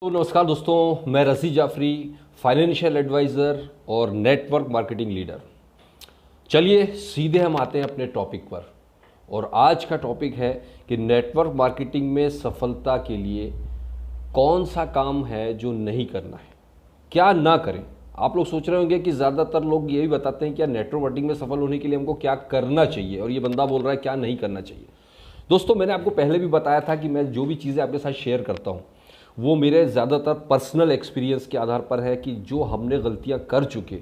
तो नमस्कार दोस्तों, मैं रज़ी जाफरी, फाइनेंशियल एडवाइज़र और नेटवर्क मार्केटिंग लीडर। चलिए सीधे हम आते हैं अपने टॉपिक पर। और आज का टॉपिक है कि नेटवर्क मार्केटिंग में सफलता के लिए कौन सा काम है जो नहीं करना है, क्या ना करें। आप लोग सोच रहे होंगे कि ज़्यादातर लोग यही बताते हैं कि नेटवर्क मार्केटिंग में सफल होने के लिए हमको क्या करना चाहिए, और ये बंदा बोल रहा है क्या नहीं करना चाहिए। दोस्तों, मैंने आपको पहले भी बताया था कि मैं जो भी चीज़ें आपके साथ शेयर करता हूँ वो मेरे ज़्यादातर पर्सनल एक्सपीरियंस के आधार पर है कि जो हमने गलतियां कर चुके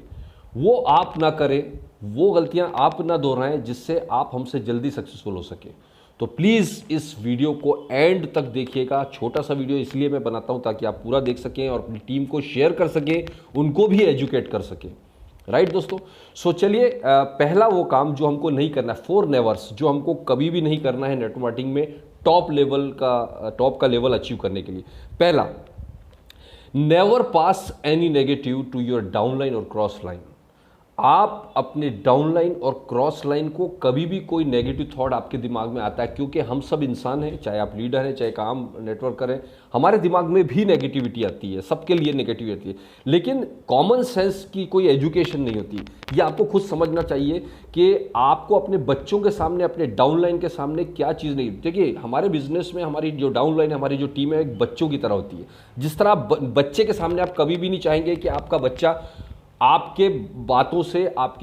वो आप ना करें, वो गलतियां आप ना दोहराएं, जिससे आप हमसे जल्दी सक्सेसफुल हो सके। तो प्लीज़ इस वीडियो को एंड तक देखिएगा। छोटा सा वीडियो इसलिए मैं बनाता हूं ताकि आप पूरा देख सकें और अपनी टीम को शेयर कर सकें, उनको भी एजुकेट कर सकें। राइट दोस्तों, सो चलिए पहला वो काम जो हमको नहीं करना है, 4 नेवर्स जो हमको कभी भी नहीं करना है नेटवर्क मार्केटिंग में टॉप का लेवल अचीव करने के लिए। पहला, never pass any negative to your downline और क्रॉस लाइन। आप अपने डाउनलाइन और क्रॉस लाइन को कभी भी कोई नेगेटिव थॉट आपके दिमाग में आता है, क्योंकि हम सब इंसान हैं, चाहे आप लीडर हैं चाहे काम नेटवर्क करें, हमारे दिमाग में भी नेगेटिविटी आती है, सबके लिए नेगेटिविटी आती है। लेकिन कॉमन सेंस की कोई एजुकेशन नहीं होती। ये आपको खुद समझना चाहिए कि आपको अपने बच्चों के सामने, अपने डाउनलाइन के सामने क्या चीज़ नहीं। देखिए, हमारे बिजनेस में हमारी जो डाउनलाइन, हमारी जो टीम है, एक बच्चों की तरह होती है। जिस तरह बच्चे के सामने आप कभी भी नहीं चाहेंगे कि आपका बच्चा आपकी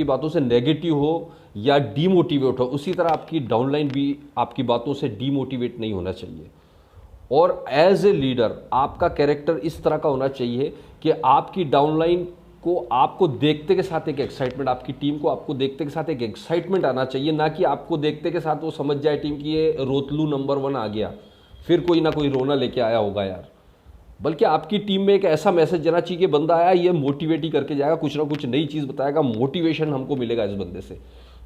बातों से नेगेटिव हो या डीमोटिवेट हो, उसी तरह आपकी डाउनलाइन भी आपकी बातों से डीमोटिवेट नहीं होना चाहिए। और एज ए लीडर आपका कैरेक्टर इस तरह का होना चाहिए कि आपकी डाउनलाइन को आपको देखते के साथ एक एक्साइटमेंट, आपकी टीम को आपको देखते के साथ एक एक्साइटमेंट आना चाहिए, ना कि आपको देखते के साथ वो समझ जाए टीम की ये रोतलू नंबर 1 आ गया, फिर कोई ना कोई रोना लेके आया होगा यार। बल्कि आपकी टीम में एक ऐसा मैसेज जाना चाहिए कि बंदा आया, ये मोटिवेट ही करके जाएगा, कुछ ना कुछ नई चीज़ बताएगा, मोटिवेशन हमको मिलेगा इस बंदे से।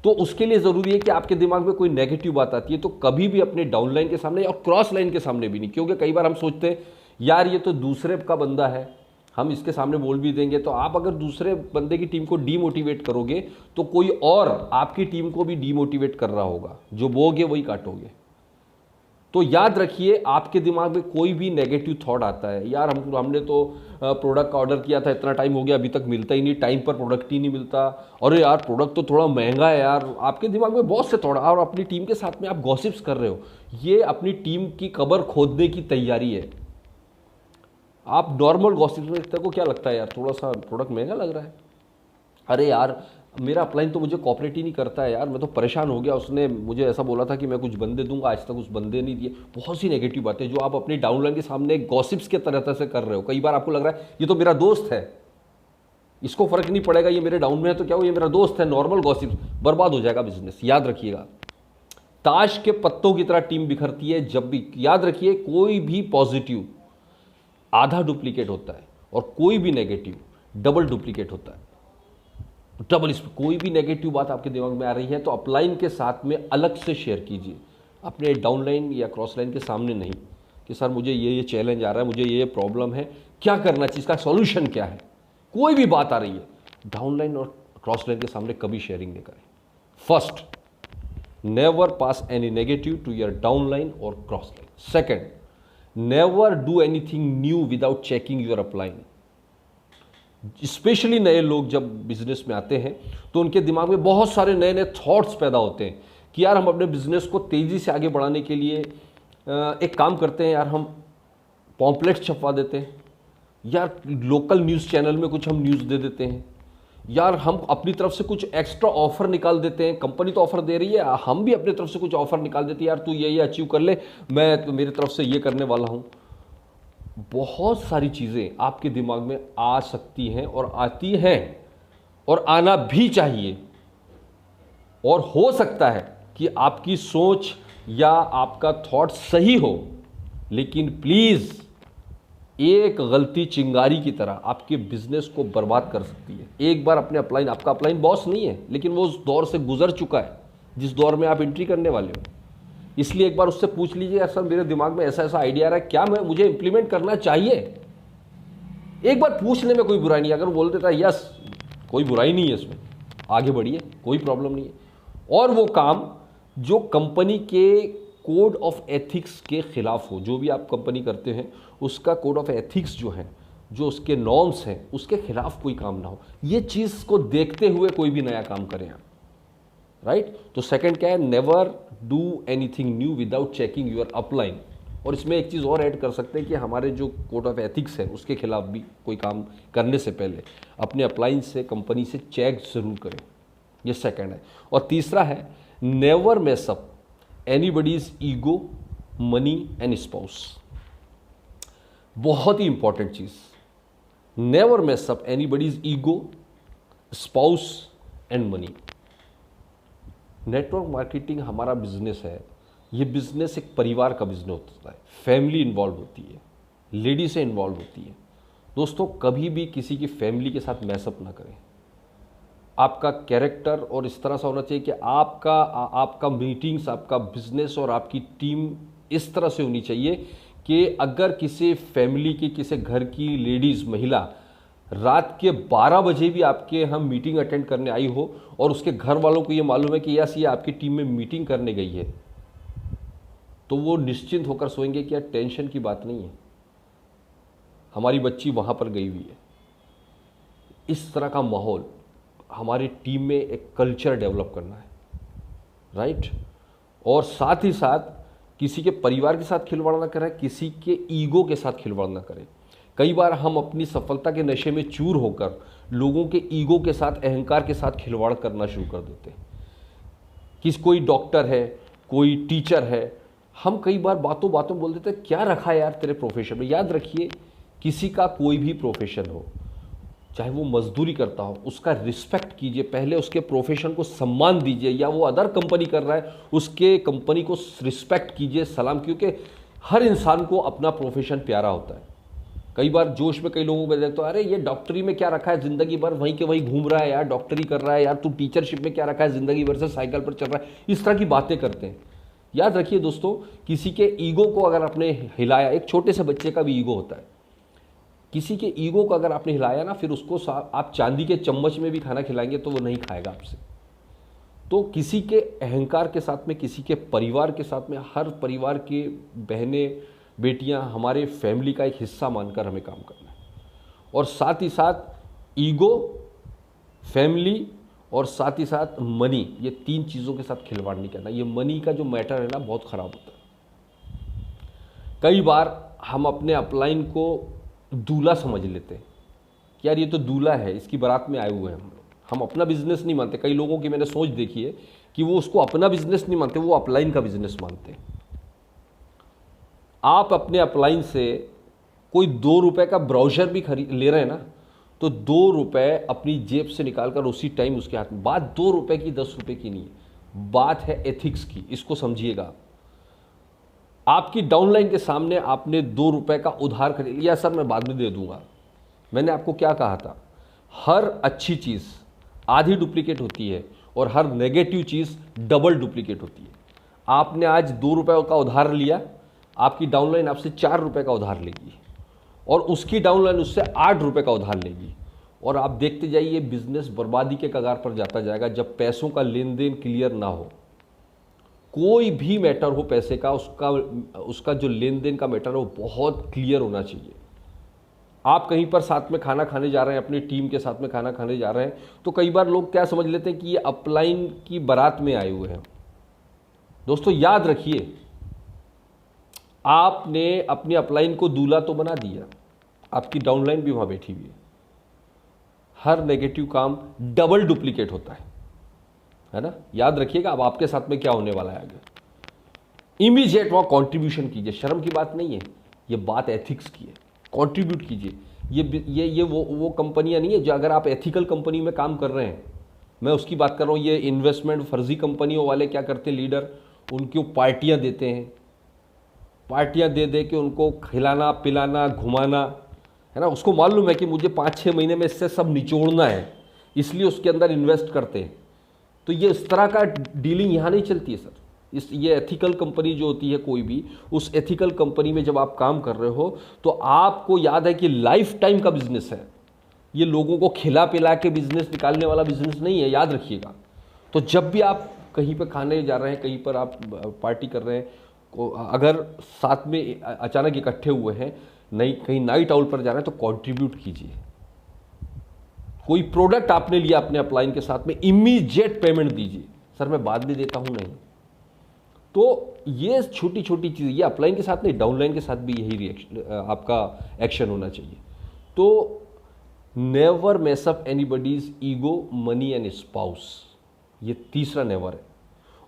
तो उसके लिए ज़रूरी है कि आपके दिमाग में कोई नेगेटिव बात आती है तो कभी भी अपने डाउनलाइन के सामने और क्रॉस लाइन के सामने भी नहीं। क्योंकि कई बार हम सोचते हैं यार ये तो दूसरे का बंदा है, हम इसके सामने बोल भी देंगे। तो आप अगर दूसरे बंदे की टीम को डीमोटिवेट करोगे तो कोई और आपकी टीम को भी डीमोटिवेट कर रहा होगा, जो बोगे वही काटोगे। तो याद रखिए, आपके दिमाग में कोई भी नेगेटिव थॉट आता है, यार हमने तो प्रोडक्ट का ऑर्डर किया था, इतना टाइम हो गया अभी तक मिलता ही नहीं, टाइम पर प्रोडक्ट ही नहीं मिलता, अरे यार प्रोडक्ट तो थोड़ा महंगा है यार। आपके दिमाग में बहुत से थॉट, और अपनी टीम के साथ में आप गॉसिप्स कर रहे हो, ये अपनी टीम की कब्र खोदने की तैयारी है। आप नॉर्मल गॉसिप्स में को क्या लगता है यार, थोड़ा सा प्रोडक्ट महंगा लग रहा है, अरे यार मेरा अपलाइन तो मुझे कॉपरेट ही नहीं करता है यार, मैं तो परेशान हो गया, उसने मुझे ऐसा बोला था कि मैं कुछ बंदे दूंगा, आज तक उस बंदे नहीं दिए। बहुत सी नेगेटिव बातें जो आप अपनी डाउनलाइन के सामने गॉसिप्स के तरह से कर रहे हो। कई बार आपको लग रहा है ये तो मेरा दोस्त है, इसको फर्क नहीं पड़ेगा, ये मेरे डाउन में है तो क्या हो, ये मेरा दोस्त है। नॉर्मल गॉसिप्स, बर्बाद हो जाएगा बिजनेस। याद रखिएगा, ताश के पत्तों की तरह टीम बिखरती है जब भी। याद रखिए, कोई भी पॉजिटिव आधा डुप्लीकेट होता है और कोई भी नेगेटिव डबल डुप्लीकेट होता है। डबल इस कोई भी नेगेटिव बात आपके दिमाग में आ रही है तो अपलाइन के साथ में अलग से शेयर कीजिए, अपने डाउनलाइन या क्रॉस लाइन के सामने नहीं कि सर मुझे ये चैलेंज आ रहा है, मुझे ये प्रॉब्लम है, क्या करना चाहिए, इसका सॉल्यूशन क्या है। कोई भी बात आ रही है डाउनलाइन और क्रॉस लाइन के सामने कभी शेयरिंग नहीं करें। First, never pass any negative to your downline और cross line. Second, never do anything new without checking your upline. Specially नए लोग जब बिजनेस में आते हैं तो उनके दिमाग में बहुत सारे नए नए थॉट्स पैदा होते हैं कि यार हम अपने बिजनेस को तेज़ी से आगे बढ़ाने के लिए एक काम करते हैं, यार हम पॉम्पलेट्स छपवा देते हैं, यार लोकल न्यूज़ चैनल में कुछ हम न्यूज़ दे देते हैं, यार हम अपनी तरफ से कुछ एक्स्ट्रा ऑफर निकाल देते हैं। कंपनी तो ऑफर दे रही है, हम भी अपनी तरफ से कुछ ऑफर निकाल देते हैं, यार तू ये अचीव कर ले, मैं तो मेरी तरफ से ये करने वाला हूँ। बहुत सारी चीज़ें आपके दिमाग में आ सकती हैं और आती हैं और आना भी चाहिए। और हो सकता है कि आपकी सोच या आपका थॉट सही हो, लेकिन प्लीज़ एक गलती चिंगारी की तरह आपके बिजनेस को बर्बाद कर सकती है। एक बार अपने अपलाइन, आपका अपलाइन बॉस नहीं है, लेकिन वो उस दौर से गुजर चुका है जिस दौर में आप एंट्री करने वाले हो। इसलिए एक बार उससे पूछ लीजिए, यार सर मेरे दिमाग में ऐसा ऐसा आइडिया आ रहा है, क्या मुझे इंप्लीमेंट करना चाहिए। एक बार पूछने में कोई बुराई नहीं। अगर वो बोल देता है यस, कोई बुराई नहीं है इसमें, आगे बढ़िए, कोई प्रॉब्लम नहीं है। और वो काम जो कंपनी के कोड ऑफ एथिक्स के खिलाफ हो। जो भी आप कंपनी करते हैं उसका कोड ऑफ एथिक्स जो है, जो उसके नॉर्म्स हैं, उसके खिलाफ कोई काम ना हो। ये चीज़ को देखते हुए कोई भी नया काम करें आप, राइट। तो सेकंड क्या है, never do anything new without checking your upline. और इसमें एक चीज़ और ऐड कर सकते हैं कि हमारे जो कोड ऑफ एथिक्स है उसके खिलाफ भी कोई काम करने से पहले अपने अपलाइन से, कंपनी से चेक जरूर करें। ये सेकंड है। और तीसरा है, never mess up anybody's ego, money and spouse. बहुत ही इंपॉर्टेंट चीज, never mess up anybody's ego, spouse and money. Network marketing हमारा बिजनेस है। ये बिजनेस एक परिवार का बिजनेस होता है, फैमिली इन्वॉल्व होती है, लेडीज़ें इन्वॉल्व होती है। दोस्तों, कभी भी किसी की फैमिली के साथ मैसअप ना करें। आपका कैरेक्टर और इस तरह से होना चाहिए कि आपका मीटिंग्स, आपका बिजनेस और आपकी टीम इस तरह से होनी चाहिए कि अगर किसी फैमिली की, किसी घर की लेडीज़, महिला रात के 12 बजे भी आपके हम मीटिंग अटेंड करने आई हो और उसके घर वालों को ये मालूम है कि यस ये आपकी टीम में मीटिंग करने गई है, तो वो निश्चिंत होकर सोएंगे कि यार टेंशन की बात नहीं है, हमारी बच्ची वहाँ पर गई हुई है। इस तरह का माहौल हमारी टीम में एक कल्चर डेवलप करना है, राइट। और साथ ही साथ किसी के परिवार के साथ खिलवाड़ ना करें, किसी के ईगो के साथ खिलवाड़ ना करें। कई बार हम अपनी सफलता के नशे में चूर होकर लोगों के ईगो के साथ, अहंकार के साथ खिलवाड़ करना शुरू कर देते हैं। कोई डॉक्टर है, कोई टीचर है, हम कई बार बातों बातों बोल देते हैं क्या रखा है यार तेरे प्रोफेशन में। याद रखिए, किसी का कोई भी प्रोफेशन हो, चाहे वो मजदूरी करता हो, उसका रिस्पेक्ट कीजिए, पहले उसके प्रोफेशन को सम्मान दीजिए। या वो अदर कंपनी कर रहा है, उसके कंपनी को रिस्पेक्ट कीजिए, सलाम, क्योंकि हर इंसान को अपना प्रोफेशन प्यारा होता है। कई बार जोश में कई लोगों को देखते हो, अरे ये डॉक्टरी में क्या रखा है, जिंदगी भर वहीं के वहीं घूम रहा है यार, डॉक्टरी कर रहा है यार, तू टीचरशिप में क्या रखा है, जिंदगी भर से साइकिल पर चल रहा है। इस तरह की बातें करते हैं। याद रखिए दोस्तों, किसी के ईगो को अगर आपने हिलाया, एक छोटे से बच्चे का भी ईगो होता है, किसी के ईगो को अगर आपने हिलाया ना, फिर उसको आप चांदी के चम्मच में भी खाना खिलाएंगे तो वो नहीं खाएगा आपसे। तो किसी के अहंकार के साथ में, किसी के परिवार के साथ में, हर परिवार के बहनें, बेटियां हमारे फैमिली का एक हिस्सा मानकर हमें काम करना है। और साथ ही साथ ईगो, फैमिली और साथ ही साथ मनी, ये तीन चीज़ों के साथ खिलवाड़ नहीं करना। ये मनी का जो मैटर है ना, बहुत ख़राब होता है। कई बार हम अपने अपलाइन को दूल्हा समझ लेते हैं कि यार ये तो दूल्हा है, इसकी बारात में आए हुए हैं हम अपना बिजनेस नहीं मानते। कई लोगों की मैंने सोच देखी है कि वो उसको अपना बिजनेस नहीं मानते, वो अपलाइन का बिजनेस मानते हैं। आप अपने अपलाइन से कोई 2 रुपए का ब्राउजर भी खरीद ले रहे हैं ना, तो 2 रुपए अपनी जेब से निकालकर उसी टाइम उसके हाथ में। बात 2 रुपए की, 10 रुपए की नहीं है, बात है एथिक्स की। इसको समझिएगा। आपकी डाउनलाइन के सामने आपने 2 रुपए का उधार खरीद लिया, सर मैं बाद में दे दूंगा। मैंने आपको क्या कहा था, हर अच्छी चीज़ आधी डुप्लीकेट होती है और हर नेगेटिव चीज़ डबल डुप्लीकेट होती है। आपने आज 2 रुपए का उधार लिया, आपकी डाउनलाइन आपसे 4 रुपए का उधार लेगी और उसकी डाउनलाइन उससे 8 रुपए का उधार लेगी। और आप देखते जाइए बिजनेस बर्बादी के कगार पर जाता जाएगा जब पैसों का लेन देन क्लियर ना हो। कोई भी मैटर हो पैसे का, उसका जो लेन देन का मैटर है वो बहुत क्लियर होना चाहिए। आप कहीं पर साथ में खाना खाने जा रहे हैं, अपनी टीम के साथ में खाना खाने जा रहे हैं, तो कई बार लोग क्या समझ लेते हैं कि ये अपलाइन की बारात में आए हुए हैं। दोस्तों याद रखिए, आपने अपनी अपलाइन को दूल्हा तो बना दिया, आपकी डाउनलाइन भी वहां बैठी हुई है। हर नेगेटिव काम डबल डुप्लीकेट होता है ना। याद रखिएगा। अब आपके साथ में क्या होने वाला है आगे। इमीडिएट वहां कंट्रीब्यूशन कीजिए, शर्म की बात नहीं है, ये बात एथिक्स की है। कंट्रीब्यूट कीजिए। ये वो कंपनियां नहीं है जो, अगर आप एथिकल कंपनी में काम कर रहे हैं, मैं उसकी बात कर रहा हूं। ये इन्वेस्टमेंट फर्जी कंपनियों वाले क्या करते हैं, लीडर उनको पार्टियां देते हैं, पार्टियां दे दे के उनको खिलाना पिलाना घुमाना, है ना। उसको मालूम है कि मुझे 5-6 महीने में इससे सब निचोड़ना है, इसलिए उसके अंदर इन्वेस्ट करते हैं। तो ये इस तरह का डीलिंग यहाँ नहीं चलती है सर। ये एथिकल कंपनी जो होती है कोई भी, उस एथिकल कंपनी में जब आप काम कर रहे हो तो आपको याद है कि लाइफ टाइम का बिजनेस है। ये लोगों को खिला पिला के बिजनेस निकालने वाला बिजनेस नहीं है, याद रखिएगा। तो जब भी आप कहीं पर खाने जा रहे हैं, कहीं पर आप पार्टी कर रहे हैं, अगर साथ में अचानक इकट्ठे हुए हैं, नहीं कहीं नाइट आउट पर जा रहे हैं, तो कंट्रीब्यूट कीजिए। कोई प्रोडक्ट आपने लिया अपने अपलाइन के साथ में, इमीडिएट पेमेंट दीजिए। सर मैं बाद में देता हूं, नहीं। तो ये छोटी छोटी चीज़, ये अपलाइन के साथ नहीं, डाउनलाइन के साथ भी यही रिएक्शन आपका एक्शन होना चाहिए। तो never mess up anybody's ego, money and spouse, ये तीसरा नेवर है।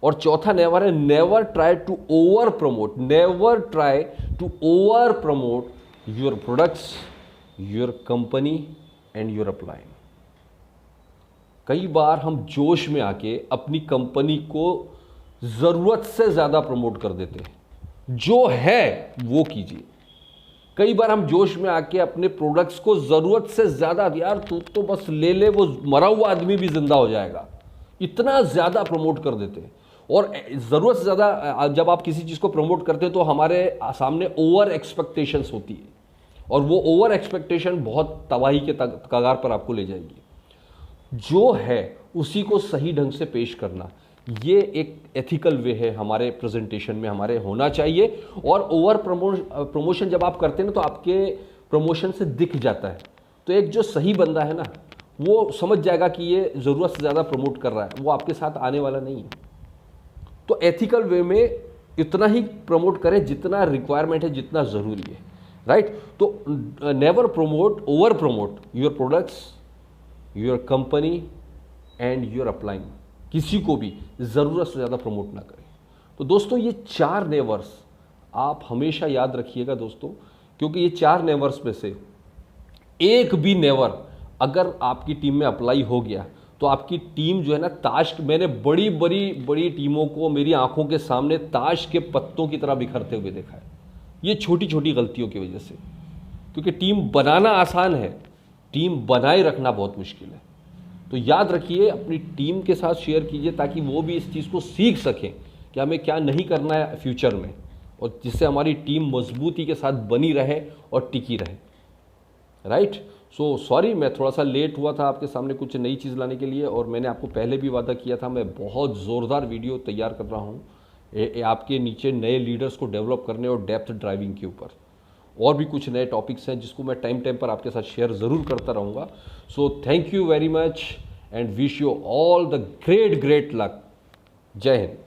और चौथा नेवर है, never try to over promote, never try to over promote your products, your company and your upline. कई बार हम जोश में आके अपनी कंपनी को ज़रूरत से ज़्यादा प्रमोट कर देते हैं। जो है वो कीजिए। कई बार हम जोश में आके अपने प्रोडक्ट्स को ज़रूरत से ज़्यादा, यार तू तो बस ले ले, वो मरा हुआ आदमी भी जिंदा हो जाएगा, इतना ज़्यादा प्रमोट कर देते हैं। और ज़रूरत से ज़्यादा जब आप किसी चीज़ को प्रमोट करते हैं तो हमारे सामने ओवर एक्सपेक्टेशंस होती है, और वो ओवर एक्सपेक्टेशन बहुत तबाही के कगार पर आपको ले जाएगी। जो है उसी को सही ढंग से पेश करना, ये एक एथिकल वे है हमारे प्रेजेंटेशन में हमारे होना चाहिए। और ओवर प्रमोशन जब आप करते हैं ना, तो आपके प्रमोशन से दिख जाता है। तो एक जो सही बंदा है ना, वो समझ जाएगा कि ये ज़रूरत से ज़्यादा प्रमोट कर रहा है, वो आपके साथ आने वाला नहीं है। तो एथिकल वे में इतना ही प्रमोट करें जितना रिक्वायरमेंट है, जितना ज़रूरी है, राइट। तो never promote, over promote your products, your company and your upline. किसी को भी ज़रूरत से ज़्यादा प्रमोट ना करें। तो दोस्तों ये 4 नेवर्स आप हमेशा याद रखिएगा दोस्तों, क्योंकि ये 4 नेवर्स में से एक भी नेवर अगर आपकी टीम में अप्लाई हो गया तो आपकी टीम जो है ना, ताश, मैंने बड़ी टीमों को मेरी आंखों के सामने ताश के पत्तों की तरह बिखरते हुए देखा है, ये छोटी छोटी गलतियों की वजह से। क्योंकि टीम बनाना आसान है, टीम बनाए रखना बहुत मुश्किल है। तो याद रखिए, अपनी टीम के साथ शेयर कीजिए ताकि वो भी इस चीज़ को सीख सकें कि हमें क्या नहीं करना है फ्यूचर में, और जिससे हमारी टीम मजबूती के साथ बनी रहे और टिकी रहे, राइट। सो सॉरी, मैं थोड़ा सा लेट हुआ था आपके सामने कुछ नई चीज़ लाने के लिए, और मैंने आपको पहले भी वादा किया था, मैं बहुत ज़ोरदार वीडियो तैयार कर रहा हूँ आपके नीचे नए लीडर्स को डेवलप करने और डेप्थ ड्राइविंग के ऊपर। और भी कुछ नए टॉपिक्स हैं जिसको मैं टाइम पर आपके साथ शेयर ज़रूर करता रहूँगा। So thank you very much and wish you all the great luck. जय हिंद।